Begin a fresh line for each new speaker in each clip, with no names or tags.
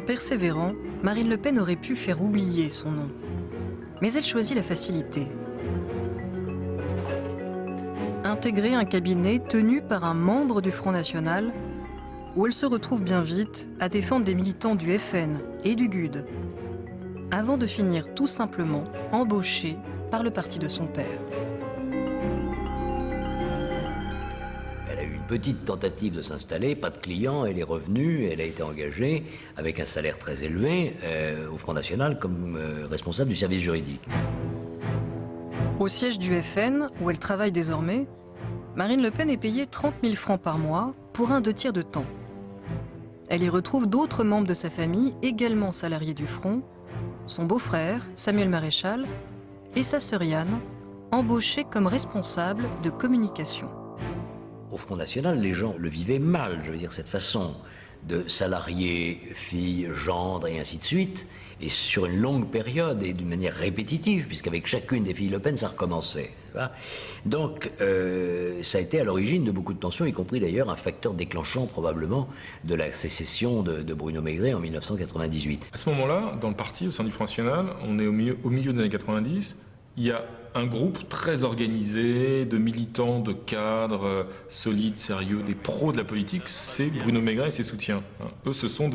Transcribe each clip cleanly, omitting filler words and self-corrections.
persévérant, Marine Le Pen aurait pu faire oublier son nom. Mais elle choisit la facilité. Intégrer un cabinet tenu par un membre du Front National, où elle se retrouve bien vite à défendre des militants du FN et du GUD, avant de finir tout simplement embauchée par le parti de son père.
Elle a eu une petite tentative de s'installer, pas de clients, elle est revenue, elle a été engagée avec un salaire très élevé au Front National comme responsable du service juridique.
Au siège du FN, où elle travaille désormais, Marine Le Pen est payée 30 000 francs par mois pour un 2/3 de temps. Elle y retrouve d'autres membres de sa famille, également salariés du Front, son beau-frère, Samuel Maréchal, et sa sœur Yann, embauchée comme responsable de communication.
Au Front National, les gens le vivaient mal, je veux dire, cette façon de salarier, fille, gendre et ainsi de suite, et sur une longue période et d'une manière répétitive, puisqu'avec chacune des filles Le Pen, ça recommençait. Donc, ça a été à l'origine de beaucoup de tensions, y compris d'ailleurs un facteur déclenchant probablement de la sécession de Bruno Maigret en 1998.
À ce moment-là, dans le parti, au sein du Front National, on est au milieu des années 90, il y a un groupe très organisé de militants, de cadres solides, sérieux, des pros de la politique, c'est Bruno Maigret et ses soutiens. Eux, ce sont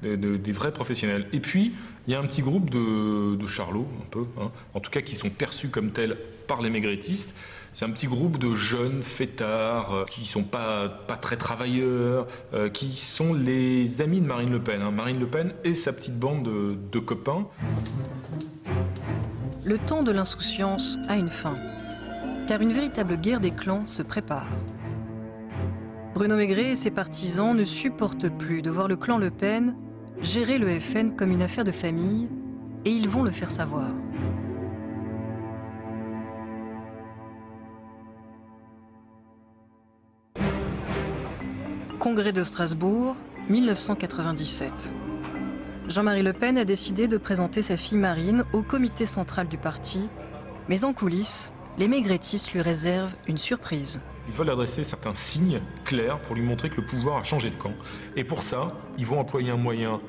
des vrais professionnels. Et puis, il y a un petit groupe de charlots, un peu, en tout cas qui sont perçus comme tels par les maigretistes. C'est un petit groupe de jeunes fêtards qui ne sont pas très travailleurs, qui sont les amis de Marine Le Pen. Marine Le Pen et sa petite bande de copains.
Le temps de l'insouciance a une fin, car une véritable guerre des clans se prépare. Bruno Maigret et ses partisans ne supportent plus de voir le clan Le Pen gérer le FN comme une affaire de famille, et ils vont le faire savoir. Congrès de Strasbourg, 1997. Jean-Marie Le Pen a décidé de présenter sa fille Marine au comité central du parti, mais en coulisses, les maigretistes lui réservent une surprise.
Ils veulent adresser certains signes clairs pour lui montrer que le pouvoir a changé de camp. Et pour ça, ils vont employer un moyen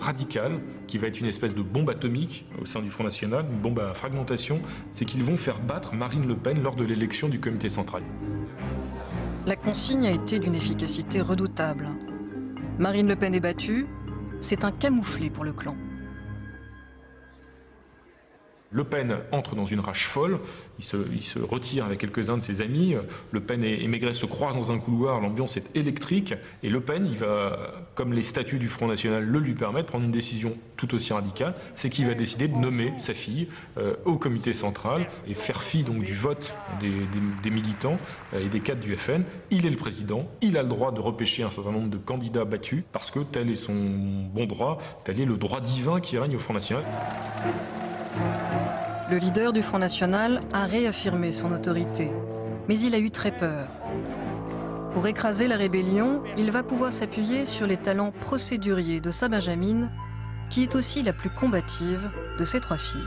radical, qui va être une espèce de bombe atomique au sein du Front National, une bombe à fragmentation, c'est qu'ils vont faire battre Marine Le Pen lors de l'élection du comité central.
La consigne a été d'une efficacité redoutable. Marine Le Pen est battue, c'est un camouflet pour le clan.
Le Pen entre dans une rage folle, il se retire avec quelques-uns de ses amis, Le Pen et Maigret se croisent dans un couloir, l'ambiance est électrique, et Le Pen, il va, comme les statuts du Front National le lui permettent, prendre une décision tout aussi radicale, c'est qu'il va décider de nommer sa fille au comité central et faire fi donc du vote des militants et des cadres du FN. Il est le président, il a le droit de repêcher un certain nombre de candidats battus, parce que tel est son bon droit, tel est le droit divin qui règne au Front National.
Le leader du Front National a réaffirmé son autorité, mais il a eu très peur. Pour écraser la rébellion, il va pouvoir s'appuyer sur les talents procéduriers de sa Benjamine, qui est aussi la plus combative de ses 3 filles.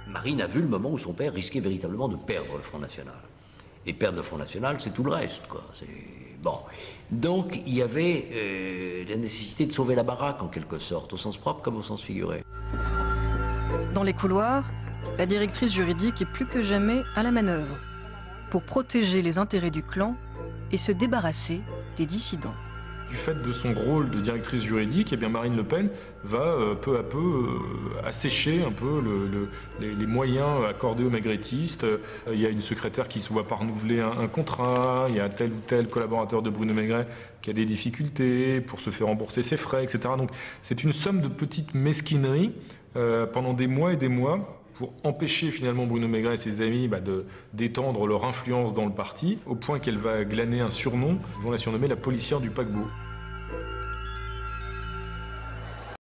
Marine a vu le moment où son père risquait véritablement de perdre le Front National. Et perdre le Front National, c'est tout le reste, quoi. Bon. Donc, il y avait la nécessité de sauver la baraque, en quelque sorte, au sens propre comme au sens figuré.
Dans les couloirs, la directrice juridique est plus que jamais à la manœuvre pour protéger les intérêts du clan et se débarrasser des dissidents.
Du fait de son rôle de directrice juridique, eh bien Marine Le Pen va peu à peu assécher un peu les moyens accordés aux maigretistes. Il y a une secrétaire qui ne se voit pas renouveler un contrat, il y a tel ou tel collaborateur de Bruno Maigret qui a des difficultés pour se faire rembourser ses frais, etc. Donc c'est une somme de petites mesquineries pendant des mois et des mois, pour empêcher finalement Bruno Maigret et ses amis d'étendre leur influence dans le parti, au point qu'elle va glaner un surnom, ils vont la surnommer la policière du paquebot.